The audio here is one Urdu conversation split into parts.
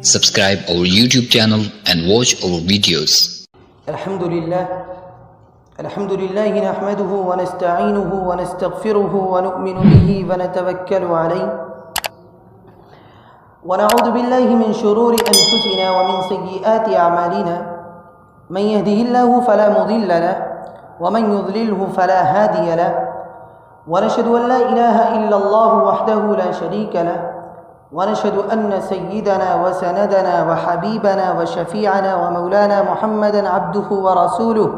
Subscribe our YouTube channel and watch our videos. الحمد لله نحمده ونستعينه ونستغفره ونؤمن به ونتوكل عليه ونعوذ بالله من شرور أنفسنا ومن سيئات أعمالنا من يهده الله فلا مضل له ومن يضلله فلا هادي له ونشهد أن لا إله إلا الله وحده لا شريك له ونشهد أن سيدنا وسندنا وحبيبنا وشفيعنا ومولانا محمدا عبده ورسوله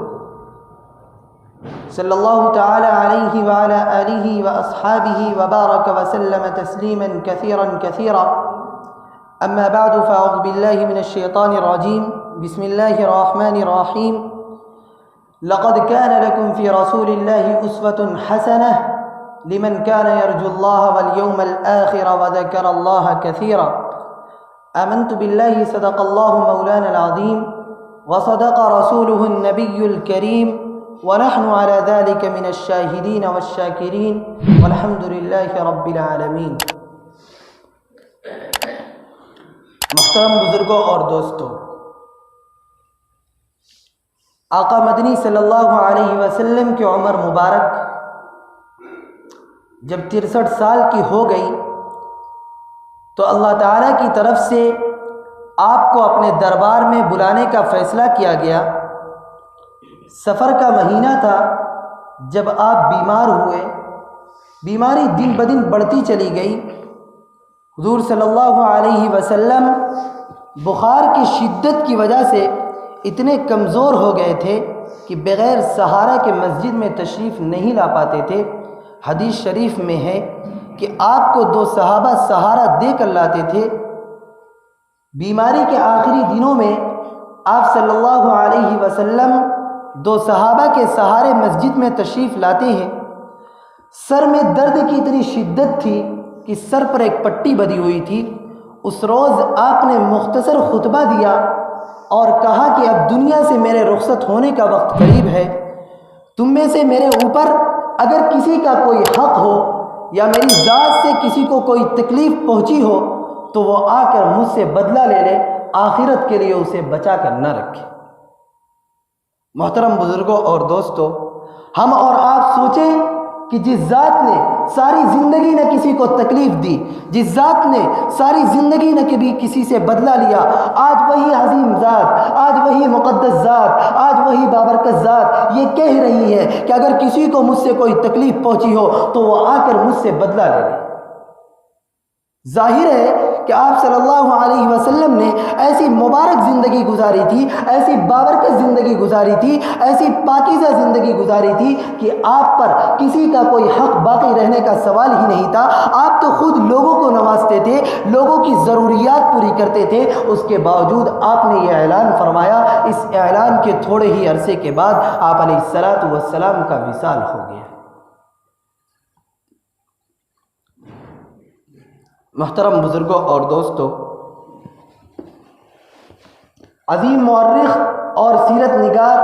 صلى الله تعالى عليه وعلى آله وأصحابه وبارك وسلم تسليما كثيرا أما بعد فأعوذ بالله من الشيطان الرجيم بسم الله الرحمن الرحيم لقد كان لكم في رسول الله أسوة حسنة لمن كان يرجو الله واليوم الآخر وذكر الله كثيرا آمنت بالله صدق الله مولانا العظيم وصدق رسوله النبي الكريم ونحن على ذلك من الشاهدين والشاكرين والحمد لله رب العالمين۔ محترم بزرگوں اور دوستوں، آقا مدنی صلی اللہ علیہ وسلم کی عمر مبارک جب 63 سال کی ہو گئی تو اللہ تعالیٰ کی طرف سے آپ کو اپنے دربار میں بلانے کا فیصلہ کیا گیا۔ سفر کا مہینہ تھا جب آپ بیمار ہوئے، بیماری دن بدن بڑھتی چلی گئی۔ حضور صلی اللہ علیہ وسلم بخار کی شدت کی وجہ سے اتنے کمزور ہو گئے تھے کہ بغیر سہارا کے مسجد میں تشریف نہیں لا پاتے تھے۔ حدیث شریف میں ہے کہ آپ کو 2 صحابہ سہارا دے کر لاتے تھے۔ بیماری کے آخری دنوں میں آپ صلی اللہ علیہ وسلم 2 صحابہ کے سہارے مسجد میں تشریف لاتے ہیں۔ سر میں درد کی اتنی شدت تھی کہ سر پر ایک پٹی بندھی ہوئی تھی۔ اس روز آپ نے مختصر خطبہ دیا اور کہا کہ اب دنیا سے میرے رخصت ہونے کا وقت قریب ہے۔ تم میں سے میرے اوپر اگر کسی کا کوئی حق ہو یا میری ذات سے کسی کو کوئی تکلیف پہنچی ہو تو وہ آ کر مجھ سے بدلہ لے لے، آخرت کے لیے اسے بچا کر نہ رکھے۔ محترم بزرگوں اور دوستوں، ہم اور آپ سوچیں کہ جس ذات نے ساری زندگی نہ کسی کو تکلیف دی، جس ذات نے ساری زندگی نہ کبھی کسی سے بدلہ لیا، آج وہی عظیم ذات، آج وہی مقدس ذات، آج وہی بابرکت ذات یہ کہہ رہی ہے کہ اگر کسی کو مجھ سے کوئی تکلیف پہنچی ہو تو وہ آ کر مجھ سے بدلہ لے لے۔ ظاہر ہے کہ آپ صلی اللہ علیہ وسلم نے ایسی مبارک زندگی گزاری تھی، ایسی بابرکت زندگی گزاری تھی، ایسی پاکیزہ زندگی گزاری تھی کہ آپ پر کسی کا کوئی حق باقی رہنے کا سوال ہی نہیں تھا۔ آپ تو خود لوگوں کو نوازتے تھے، لوگوں کی ضروریات پوری کرتے تھے۔ اس کے باوجود آپ نے یہ اعلان فرمایا۔ اس اعلان کے تھوڑے ہی عرصے کے بعد آپ علیہ السلام کا وصال ہو گیا۔ محترم بزرگوں اور دوستوں، عظیم مورخ اور سیرت نگار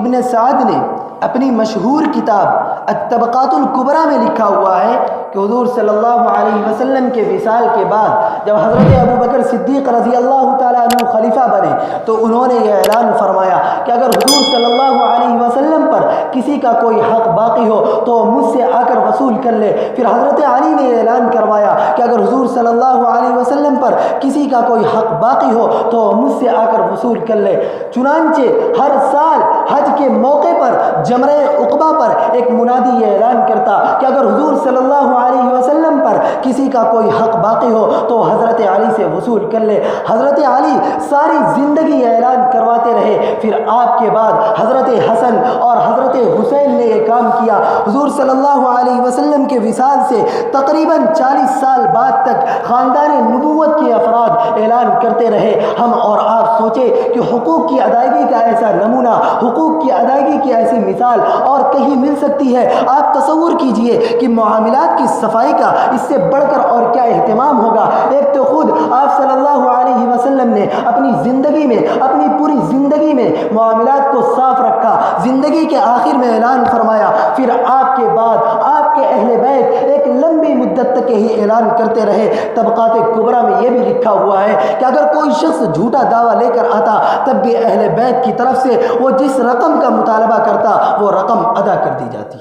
ابن سعد نے اپنی مشہور کتاب الطبقات الکبریٰ میں لکھا ہوا ہے کہ حضور صلی اللہ علیہ وسلم کے وصال کے بعد جب حضرت ابوبکر صدیق رضی اللہ تعالیٰ عنہ خلیفہ بنے تو انہوں نے یہ اعلان فرمایا کہ اگر حضور صلی اللہ علیہ وسلم پر کسی کا کوئی حق باقی ہو تو وہ مجھ سے آ کر وصول کر لے۔ پھر حضرت علی نے یہ اعلان کروایا کہ اگر حضور صلی اللہ علیہ وسلم پر کسی کا کوئی حق باقی ہو تو وہ مجھ سے آ کر وصول کر لے۔ چنانچہ ہر سال حج کے موقع پر جمرہ عقبہ پر ایک منادی یہ اعلان کرتا کہ اگر حضور صلی اللہ علیہ وسلم پر کسی کا کوئی حق باقی ہو تو حضرت علی سے وصول کر لے۔ حضرت علی ساری زندگی اعلان کرواتے رہے۔ پھر آپ کے بعد حضرت حسن اور حضرت حسین نے یہ کام کیا۔ حضور صلی اللہ علیہ وسلم کے وصال سے تقریباً 40 سال بعد تک خاندان نبوت کے افراد اعلان کرتے رہے۔ ہم اور آپ سوچے کہ حقوق کی ادائیگی کا ایسا نمونہ، حقوق کی ادائیگی کی ایسی مثال اور کہیں مل سکتی ہے؟ آپ تصور کیجئے کہ معاملات کی صفائی کا اس سے بڑھ کر اور کیا اہتمام ہوگا۔ ایک تو خود آپ صلی اللہ علیہ وسلم نے اپنی زندگی میں، اپنی پوری زندگی میں معاملات کو صاف رکھا، زندگی کے آخر میں اعلان فرمایا۔ پھر آپ کے بعد آپ آپ کے اہل بیت ایک لمبی مدت تک یہی اعلان کرتے رہے۔ طبقات کبریٰ میں یہ بھی لکھا ہوا ہے کہ اگر کوئی شخص جھوٹا دعویٰ لے کر آتا تب بھی اہل بیت کی طرف سے وہ جس رقم کا مطالبہ کرتا وہ رقم ادا کر دی جاتی۔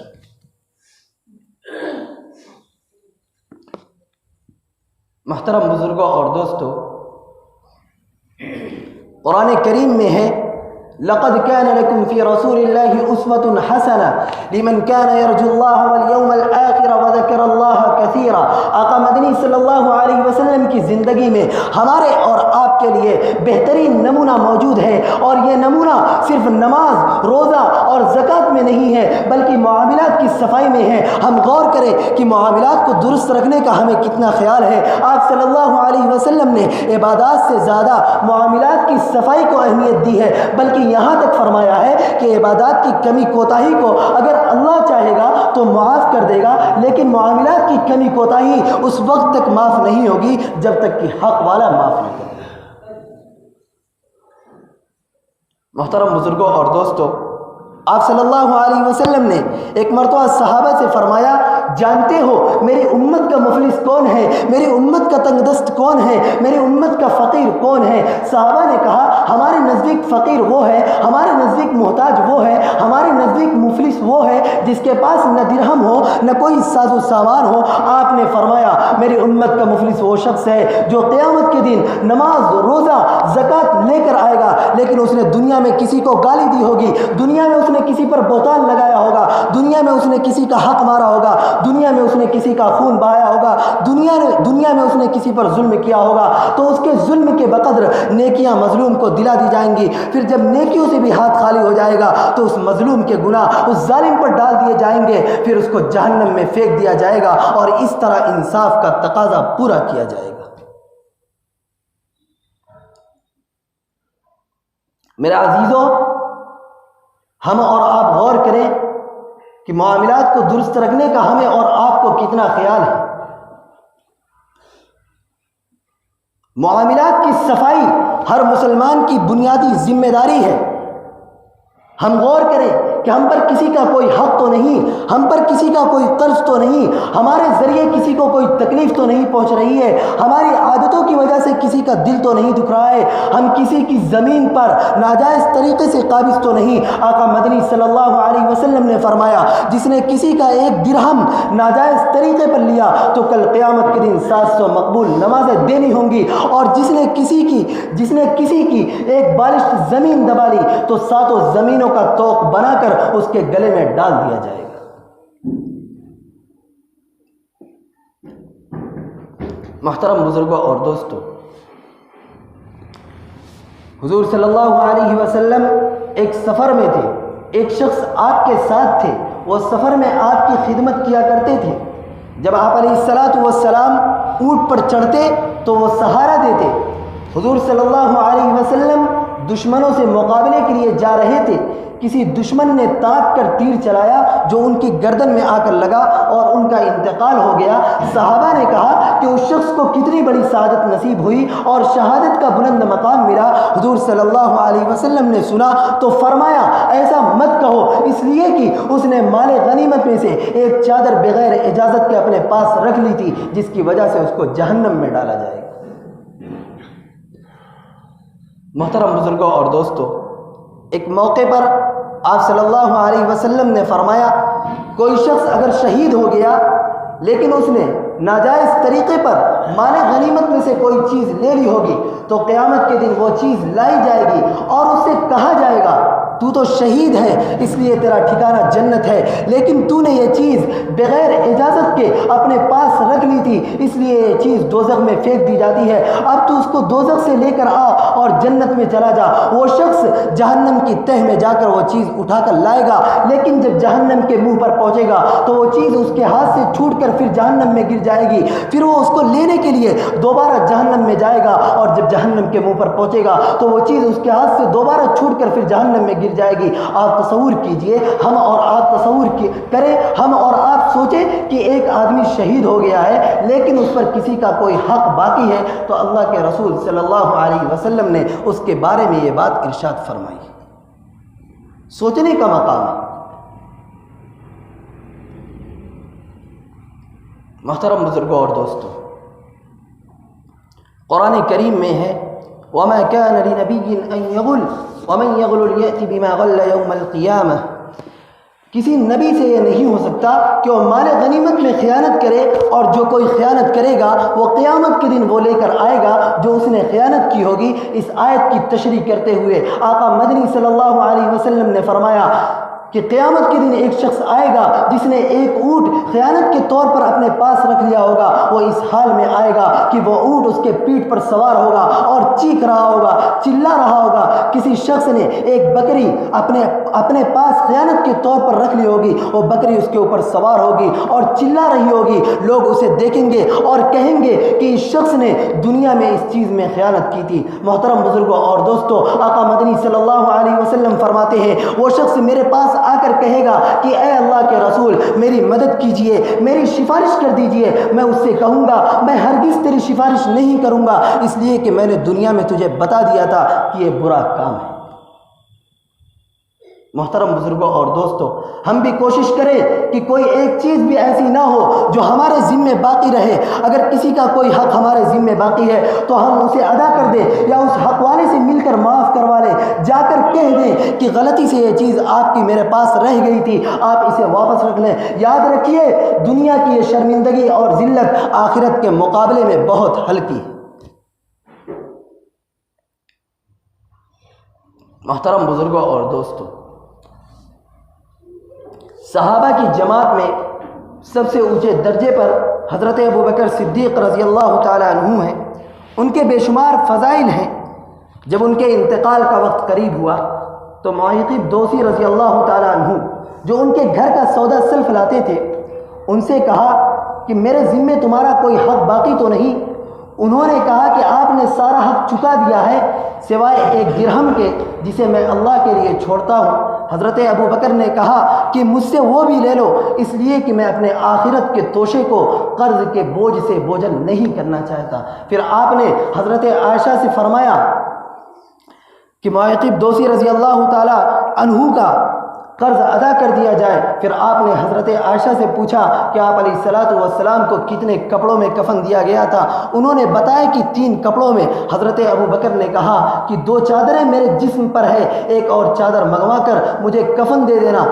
محترم بزرگوں اور دوستو، قرآن کریم میں ہے لقد كان لكم في رسول الله أسوة حسنة لمن كان يرجو الله واليوم الآخر وذكر الله كثيرا۔ آقا مدنی صلی اللہ علیہ وسلم کی زندگی میں ہمارے اور آپ کے لیے بہترین نمونہ موجود ہے، اور یہ نمونہ صرف نماز، روزہ اور زکوٰۃ میں نہیں ہے بلکہ معاملات کی صفائی میں ہے۔ ہم غور کریں کہ معاملات کو درست رکھنے کا ہمیں کتنا خیال ہے۔ آپ صلی اللہ علیہ وسلم نے عبادات سے زیادہ معاملات کی صفائی کو اہمیت دی ہے، بلکہ یہاں تک فرمایا ہے کہ عبادات کی کمی کوتاہی کو اگر اللہ چاہے گا تو معاف کر دے گا، لیکن معاملات کی کمی کوتاہی اس وقت تک معاف نہیں ہوگی جب تک کہ حق والا معاف نہ کرے۔ محترم بزرگوں اور دوستو، آپ صلی اللہ علیہ وسلم نے ایک مرتبہ صحابہ سے فرمایا، جانتے ہو میری امت کا مفلس کون ہے، میری امت کا تنگ دست کون ہے، میری امت کا فقیر کون ہے؟ صحابہ نے کہا ہمارے نزدیک فقیر وہ ہے، ہمارے نزدیک محتاج وہ ہے، ہمارے نزدیک مفلس وہ ہے جس کے پاس نہ درہم ہو نہ کوئی ساز و سامان ہو۔ آپ نے فرمایا میری امت کا مفلس وہ شخص ہے جو قیامت کے دن نماز، روزہ، زکوٰۃ لے کر آئے گا، لیکن اس نے دنیا میں کسی کو گالی دی ہوگی، دنیا میں اس نے کسی پر بہتان لگایا ہوگا، دنیا میں اس نے کسی کا حق مارا ہوگا، دنیا میں اس نے کسی کا خون بہایا ہوگا، دنیا میں اس نے کسی پر ظلم کیا ہوگا، تو اس کے ظلم کے بقدر نیکیاں مظلوم کو دلا دی جائیں گی۔ پھر جب نیکیوں سے بھی ہاتھ خالی ہو جائے گا تو اس مظلوم کے گناہ اس ظالم پر ڈال دیے جائیں گے، پھر اس کو جہنم میں پھینک دیا جائے گا، اور اس طرح انصاف کا تقاضا پورا کیا جائے گا۔ میرے عزیزوں، ہم اور آپ غور کریں کہ معاملات کو درست رکھنے کا ہمیں اور آپ کو کتنا خیال ہے۔ معاملات کی صفائی ہر مسلمان کی بنیادی ذمہ داری ہے۔ ہم غور کریں کہ ہم پر کسی کا کوئی حق تو نہیں، ہم پر کسی کا کوئی قرض تو نہیں، ہمارے ذریعے کسی کو کوئی تکلیف تو نہیں پہنچ رہی ہے، ہماری عادتوں کی وجہ سے کسی کا دل تو نہیں دکھ رہا ہے، ہم کسی کی زمین پر ناجائز طریقے سے قابض تو نہیں۔ آقا مدنی صلی اللہ علیہ وسلم نے فرمایا جس نے کسی کا ایک درہم ناجائز طریقے پر لیا تو کل قیامت کے دن 700 مقبول نمازیں دینی ہوں گی، اور جس نے کسی کی ایک بالشت زمین دبا لی تو 7 زمینوں کا توق بنا کر اس کے گلے میں ڈال دیا جائے گا۔ محترم بزرگوں اور دوستو، حضور صلی اللہ علیہ وسلم ایک سفر میں تھے، ایک شخص آپ کے ساتھ تھے، وہ سفر میں آپ کی خدمت کیا کرتے تھے۔ جب آپ علیہ السلام اونٹ پر چڑھتے تو وہ سہارا دیتے۔ حضور صلی اللہ علیہ وسلم دشمنوں سے مقابلے کے لیے جا رہے تھے، کسی دشمن نے تاک کر تیر چلایا جو ان کی گردن میں آ کر لگا اور ان کا انتقال ہو گیا۔ صحابہ نے کہا کہ اس شخص کو کتنی بڑی سعادت نصیب ہوئی اور شہادت کا بلند مقام ملا۔ حضور صلی اللہ علیہ وسلم نے سنا تو فرمایا ایسا مت کہو، اس لیے کہ اس نے مال غنیمت میں سے ایک چادر بغیر اجازت کے اپنے پاس رکھ لی تھی، جس کی وجہ سے اس کو جہنم میں ڈالا جائے گا۔ محترم بزرگوں اور دوستو، ایک موقع پر آپ صلی اللہ علیہ وسلم نے فرمایا کوئی شخص اگر شہید ہو گیا لیکن اس نے ناجائز طریقے پر مال غنیمت میں سے کوئی چیز لے لی ہوگی تو قیامت کے دن وہ چیز لائی جائے گی اور اس سے کہا جائے گا تو تو شہید ہے اس لیے تیرا ٹھکانہ جنت ہے، لیکن تو نے یہ چیز بغیر اجازت کے اپنے پاس رکھ لی تھی، اس لیے یہ چیز دوزخ میں پھینک دی جاتی ہے، اب تو اس کو دوزخ سے لے کر آ اور جنت میں چلا جا۔ وہ شخص جہنم کی تہ میں جا کر وہ چیز اٹھا کر لائے گا، لیکن جب جہنم کے منہ پر پہنچے گا تو وہ چیز اس کے ہاتھ سے چھوٹ کر پھر جہنم میں گر جائے گی، پھر وہ اس کو لینے کے لیے دوبارہ جہنم میں جائے گا، اور جب جہنم کے منہ پر پہنچے گا تو وہ چیز اس کے ہاتھ سے دوبارہ چھوٹ کر پھر جہنم میں گر جائے گی۔ آپ تصور کیجئے، ہم اور آپ تصور کریں، ہم اور آپ سوچیں کہ ایک آدمی شہید ہو گیا ہے لیکن اس پر کسی کا کوئی حق باقی ہے، تو اللہ کے رسول صلی اللہ علیہ وسلم نے اس کے بارے میں یہ بات ارشاد فرمائی۔ سوچنے کا مقام ہے۔ محترم بزرگوں اور دوستوں، قرآن کریم میں ہے وَمَا كَانَ لِنَبِيٍّ أَن يَغُلَّ وَمَن يَغْلُلْ يَأْتِ بِمَا غَلَّ يَوْمَ الْقِيَامَةِ۔ کسی نبی سے یہ نہیں ہو سکتا کہ وہ مال غنیمت میں خیانت کرے، اور جو کوئی خیانت کرے گا وہ قیامت کے دن وہ لے کر آئے گا جو اس نے خیانت کی ہوگی۔ اس آیت کی تشریح کرتے ہوئے آقا مدنی صلی اللہ علیہ وسلم نے فرمایا کہ قیامت کے دن ایک شخص آئے گا جس نے ایک اونٹ خیانت کے طور پر اپنے پاس رکھ لیا ہوگا۔ وہ اس حال میں آئے گا کہ وہ اونٹ اس کے پیٹھ پر سوار ہوگا اور چیخ رہا ہوگا، چلا رہا ہوگا۔ کسی شخص نے ایک بکری اپنے پاس خیانت کے طور پر رکھ لی ہوگی، وہ بکری اس کے اوپر سوار ہوگی اور چلا رہی ہوگی۔ لوگ اسے دیکھیں گے اور کہیں گے کہ اس شخص نے دنیا میں اس چیز میں خیانت کی تھی۔ محترم بزرگوں اور دوستوں، آقا مدنی صلی اللہ علیہ وسلم فرماتے ہیں وہ شخص میرے پاس آ کر کہے گا کہ اے اللہ کے رسول میری مدد کیجئے، میری سفارش کر دیجئے۔ میں اس سے کہوں گا میں ہرگز تیری سفارش نہیں کروں گا، اس لیے کہ میں نے دنیا میں تجھے بتا دیا تھا کہ یہ برا کام ہے۔ محترم بزرگوں اور دوستوں، ہم بھی کوشش کریں کہ کوئی ایک چیز بھی ایسی نہ ہو جو ہمارے ذمے باقی رہے۔ اگر کسی کا کوئی حق ہمارے ذمے باقی ہے تو ہم اسے ادا کر دیں، یا اس حق والے سے مل کر معاف کروا لیں، جا کر کہہ دیں کہ غلطی سے یہ چیز آپ کی میرے پاس رہ گئی تھی، آپ اسے واپس رکھ لیں۔ یاد رکھیے دنیا کی یہ شرمندگی اور ذلت آخرت کے مقابلے میں بہت ہلکی ہے۔ محترم بزرگوں اور دوستوں، صحابہ کی جماعت میں سب سے اونچے درجے پر حضرت ابوبکر صدیق رضی اللہ تعالیٰ عنہ ہیں۔ ان کے بے شمار فضائل ہیں۔ جب ان کے انتقال کا وقت قریب ہوا تو معیقب دوسی رضی اللہ تعالیٰ عنہ جو ان کے گھر کا سودا سلف لاتے تھے، ان سے کہا کہ میرے ذمے تمہارا کوئی حق باقی تو نہیں؟ انہوں نے کہا کہ آپ نے سارا حق چکا دیا ہے سوائے ایک درہم کے جسے میں اللہ کے لیے چھوڑتا ہوں۔ حضرت ابوبکر نے کہا کہ مجھ سے وہ بھی لے لو، اس لیے کہ میں اپنے آخرت کے توشے کو قرض کے بوجھ سے بوجھل نہیں کرنا چاہتا۔ پھر آپ نے حضرت عائشہ سے فرمایا کہ معیقب دوسی رضی اللہ تعالی عنہ کا قرض ادا کر دیا جائے۔ پھر آپ نے حضرت عائشہ سے پوچھا کہ آپ علیہ الصلاۃ والسلام کو کتنے کپڑوں میں کفن دیا گیا تھا؟ انہوں نے بتایا کہ 3 کپڑوں میں۔ حضرت ابوبکر نے کہا کہ 2 چادریں میرے جسم پر ہے، ایک اور چادر منگوا کر مجھے کفن دے دینا۔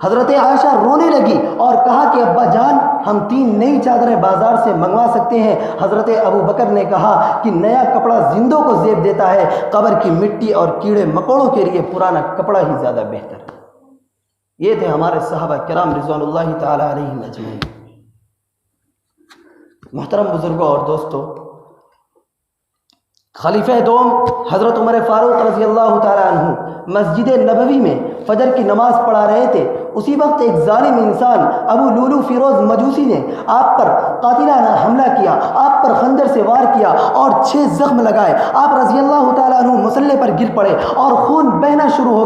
حضرت عائشہ رونے لگی اور کہا کہ ابا جان ہم 3 نئی چادریں بازار سے منگوا سکتے ہیں۔ حضرت ابوبکر نے کہا کہ نیا کپڑا زندوں کو زیب دیتا ہے، قبر کی مٹی اور کیڑے مکوڑوں کے لیے پرانا کپڑا ہی زیادہ بہتر ہے۔ یہ تھے ہمارے صحابہ کرام رضوان اللہ تعالی علیہم اجمعین۔ محترم بزرگوں اور دوستوں، خلیفہ دوم حضرت عمر فاروق رضی اللہ تعالی عنہ مسجد نبوی میں فجر کی نماز پڑھا رہے تھے۔ اسی وقت ایک ظالم انسان ابو لولو فیروز مجوسی نے آپ پر قاتلانہ حملہ کیا، آپ پر خنجر سے وار کیا اور 6 زخم لگائے۔ آپ رضی اللہ تعالیٰ عنہ مصلے پر گر پڑے اور خون بہنا شروع ہو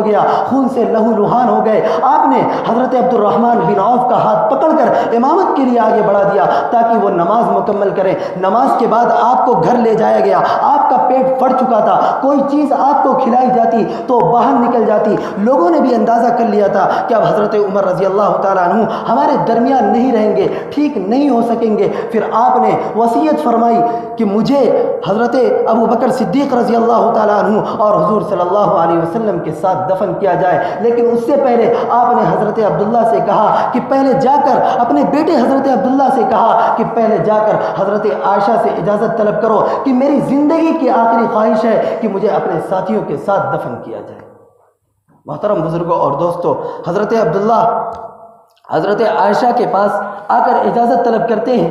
گیا، خون سے لہو لہان ہو گئے۔ آپ نے حضرت عبد الرحمن بن عوف کا ہاتھ پکڑ کر امامت کے لیے آگے بڑھا دیا تاکہ وہ نماز مکمل کریں۔ نماز کے بعد آپ کو گھر لے جایا گیا۔ آپ کا پیٹ پھٹ چکا تھا، کوئی چیز آپ کو کھلائی جاتی تو باہر نکل جاتی۔ لوگوں نے بھی اندازہ کر لیا تھا کہ اب حضرت عمر رضی اللہ تعالیٰ عنہ ہمارے درمیان نہیں رہیں گے، ٹھیک نہیں ہو سکیں گے۔ پھر آپ نے وصیت فرمائی کہ مجھے حضرت ابوبکر صدیق رضی اللہ تعالیٰ عنہ اور حضور صلی اللہ علیہ وسلم کے ساتھ دفن کیا جائے، لیکن اس سے پہلے آپ نے حضرت عبداللہ سے کہا کہ پہلے جا کر اپنے بیٹے حضرت عبداللہ سے کہا کہ پہلے جا کر حضرت عائشہ سے اجازت طلب کرو کہ میری زندگی کی آخری خواہش ہے کہ مجھے اپنے ساتھیوں کے ساتھ دفن کیا جائے۔ محترم بزرگوں اور دوستوں، حضرت عبداللہ حضرت عائشہ کے پاس آ کر اجازت طلب کرتے ہیں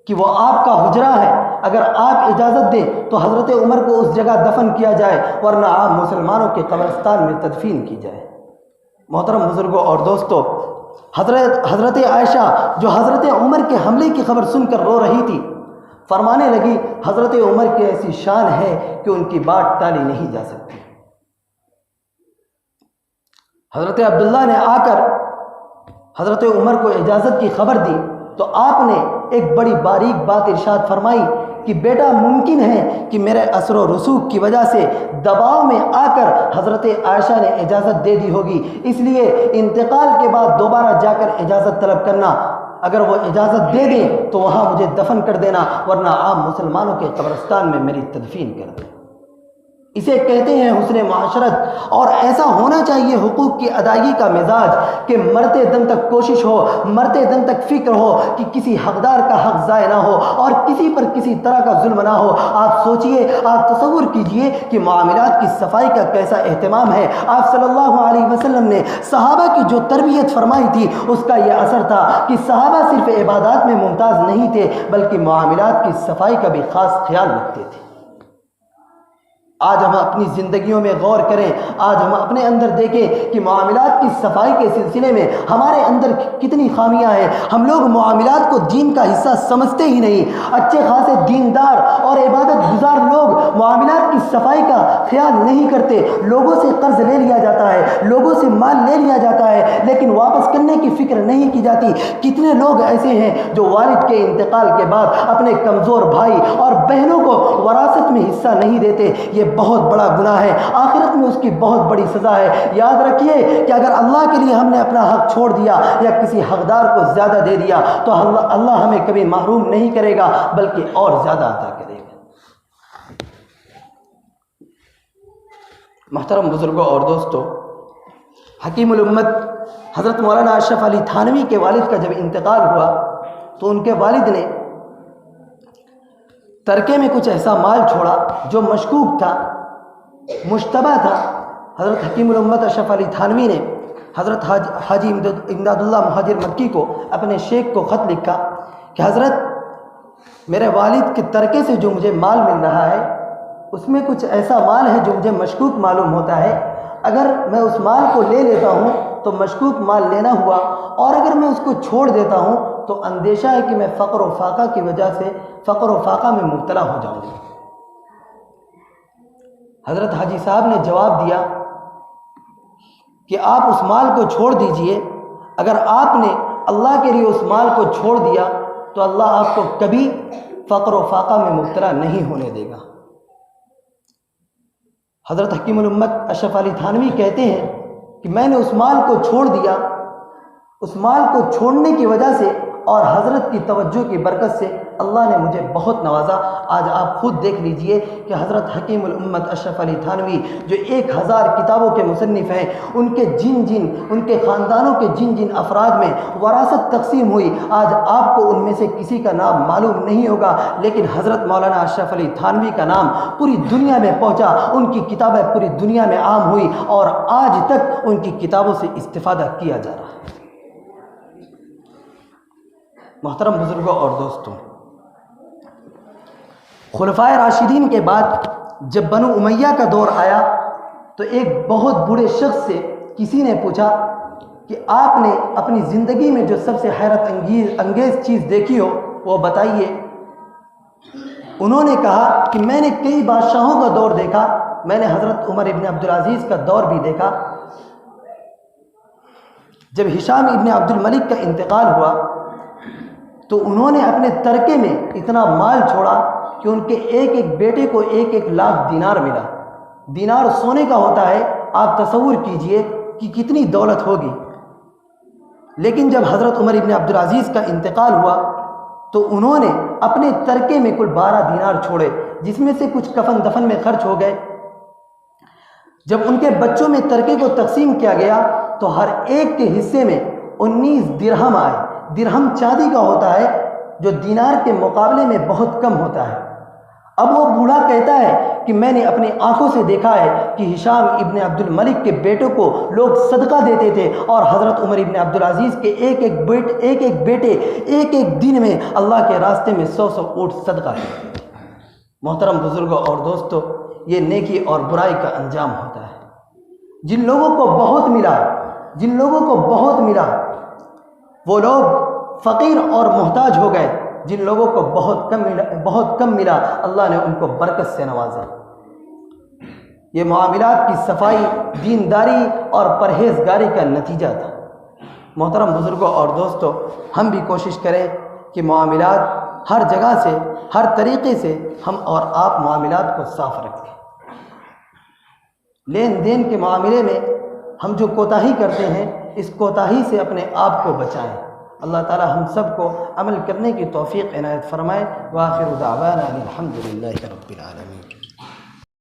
کہ وہ آپ کا حجرہ ہے، اگر آپ اجازت دیں تو حضرت عمر کو اس جگہ دفن کیا جائے، ورنہ آپ مسلمانوں کے قبرستان میں تدفین کی جائے۔ محترم بزرگوں اور دوستوں، حضرت عائشہ جو حضرت عمر کے حملے کی خبر سن کر رو رہی تھی، فرمانے لگی حضرت عمر کی ایسی شان ہے کہ ان کی بات ٹالی نہیں جا سکتی۔ حضرت عبداللہ نے آ کر حضرت عمر کو اجازت کی خبر دی تو آپ نے ایک بڑی باریک بات ارشاد فرمائی کہ بیٹا ممکن ہے کہ میرے اثر و رسوخ کی وجہ سے دباؤ میں آ کر حضرت عائشہ نے اجازت دے دی ہوگی، اس لیے انتقال کے بعد دوبارہ جا کر اجازت طلب کرنا۔ اگر وہ اجازت دے دیں تو وہاں مجھے دفن کر دینا، ورنہ عام مسلمانوں کے قبرستان میں میری تدفین کر دیں۔ اسے کہتے ہیں حسن معاشرت، اور ایسا ہونا چاہیے حقوق کی ادائیگی کا مزاج کہ مرتے دم تک کوشش ہو، مرتے دم تک فکر ہو کہ کسی حقدار کا حق ضائع نہ ہو اور کسی پر کسی طرح کا ظلم نہ ہو۔ آپ سوچئے، آپ تصور کیجئے کہ معاملات کی صفائی کا کیسا اہتمام ہے۔ آپ صلی اللہ علیہ وسلم نے صحابہ کی جو تربیت فرمائی تھی اس کا یہ اثر تھا کہ صحابہ صرف عبادات میں ممتاز نہیں تھے بلکہ معاملات کی صفائی کا بھی خاص خیال رکھتے تھے۔ آج ہم اپنی زندگیوں میں غور کریں، آج ہم اپنے اندر دیکھیں کہ معاملات کی صفائی کے سلسلے میں ہمارے اندر کتنی خامیاں ہیں۔ ہم لوگ معاملات کو دین کا حصہ سمجھتے ہی نہیں۔ اچھے خاصے دیندار اور عبادت گزار لوگ معاملات کی صفائی کا خیال نہیں کرتے۔ لوگوں سے قرض لے لیا جاتا ہے، لوگوں سے مال لے لیا جاتا ہے، لیکن واپس کرنے کی فکر نہیں کی جاتی۔ کتنے لوگ ایسے ہیں جو والد کے انتقال کے بعد اپنے کمزور بھائی اور بہنوں کو وراثت میں حصہ نہیں دیتے۔ یہ بہت بڑا گناہ ہے، آخرت میں اس کی بہت بڑی سزا ہے۔ یاد رکھیے کہ اگر اللہ کے لیے ہم نے اپنا حق چھوڑ دیا یا کسی حقدار کو زیادہ دے دیا تو اللہ ہمیں کبھی محروم نہیں کرے گا بلکہ اور زیادہ عطا کرے گا۔ محترم بزرگوں اور دوستو، حکیم الامت حضرت مولانا اشرف علی تھانوی کے والد کا جب انتقال ہوا تو ان کے والد نے ترکے میں کچھ ایسا مال چھوڑا جو مشکوک تھا، مشتبہ تھا۔ حضرت حکیم الامت اشرف علی تھانوی نے حضرت حاجی امداد اللہ مہاجر مکی کو، اپنے شیخ کو خط لکھا کہ حضرت میرے والد کے ترکے سے جو مجھے مال مل رہا ہے اس میں کچھ ایسا مال ہے جو مجھے مشکوک معلوم ہوتا ہے۔ اگر میں اس مال کو لے لیتا ہوں تو مشکوک مال لینا ہوا، اور اگر میں اس کو چھوڑ دیتا ہوں تو اندیشہ ہے کہ میں فقر و فاقہ کی وجہ سے فقر و فاقہ میں مبتلا ہو جاؤں گا۔ حضرت حاجی صاحب نے جواب دیا کہ آپ اس مال کو چھوڑ دیجئے، اگر آپ نے اللہ کے لیے اس مال کو چھوڑ دیا تو اللہ آپ کو کبھی فقر و فاقہ میں مبتلا نہیں ہونے دے گا۔ حضرت حکیم الامت اشرف علی تھانوی کہتے ہیں کہ میں نے اس مال کو چھوڑ دیا، اس مال کو چھوڑنے کی وجہ سے اور حضرت کی توجہ کی برکت سے اللہ نے مجھے بہت نوازا۔ آج آپ خود دیکھ لیجئے کہ حضرت حکیم الامت اشرف علی تھانوی جو 1000 کتابوں کے مصنف ہیں، ان کے خاندانوں کے جن افراد میں وراثت تقسیم ہوئی، آج آپ کو ان میں سے کسی کا نام معلوم نہیں ہوگا، لیکن حضرت مولانا اشرف علی تھانوی کا نام پوری دنیا میں پہنچا، ان کی کتابیں پوری دنیا میں عام ہوئی اور آج تک ان کی کتابوں سے استفادہ کیا جا رہا ہے۔ محترم بزرگوں اور دوستوں، خلفائے راشدین کے بعد جب بنو امیہ کا دور آیا تو ایک بہت بوڑھے شخص سے کسی نے پوچھا کہ آپ نے اپنی زندگی میں جو سب سے حیرت انگیز چیز دیکھی ہو وہ بتائیے۔ انہوں نے کہا کہ میں نے کئی بادشاہوں کا دور دیکھا، میں نے حضرت عمر ابن عبدالعزیز کا دور بھی دیکھا۔ جب ہشام ابن عبد الملک کا انتقال ہوا تو انہوں نے اپنے ترکے میں اتنا مال چھوڑا کہ ان کے ایک ایک بیٹے کو 1-1 لاکھ دینار ملا۔ دینار سونے کا ہوتا ہے، آپ تصور کیجئے کہ کتنی دولت ہوگی۔ لیکن جب حضرت عمر ابن عبدالعزیز کا انتقال ہوا تو انہوں نے اپنے ترکے میں کل 12 دینار چھوڑے، جس میں سے کچھ کفن دفن میں خرچ ہو گئے۔ جب ان کے بچوں میں ترکے کو تقسیم کیا گیا تو ہر ایک کے حصے میں 19 درہم آئے۔ درہم چاندی کا ہوتا ہے جو دینار کے مقابلے میں بہت کم ہوتا ہے۔ اب وہ بوڑھا کہتا ہے کہ میں نے اپنی آنکھوں سے دیکھا ہے کہ ہشام ابن عبد الملک کے بیٹوں کو لوگ صدقہ دیتے تھے اور حضرت عمر ابن عبدالعزیز کے ایک ایک بیٹے ایک ایک دن میں اللہ کے راستے میں 100 اونٹ صدقہ دیتے تھے۔ محترم بزرگوں اور دوستو، یہ نیکی اور برائی کا انجام ہوتا ہے۔ جن لوگوں کو بہت ملا وہ لوگ فقیر اور محتاج ہو گئے، جن لوگوں کو بہت کم ملا اللہ نے ان کو برکت سے نوازا۔ یہ معاملات کی صفائی، دینداری اور پرہیزگاری کا نتیجہ تھا۔ محترم بزرگوں اور دوستو، ہم بھی کوشش کریں کہ معاملات ہر جگہ سے، ہر طریقے سے ہم اور آپ معاملات کو صاف رکھیں۔ لین دین کے معاملے میں ہم جو کوتاہی کرتے ہیں، اس کوتاہی سے اپنے آپ کو بچائیں۔ اللہ تعالی ہم سب کو عمل کرنے کی توفیق عنایت فرمائے۔ وآخر دعوانا الحمد للہ رب العالمین۔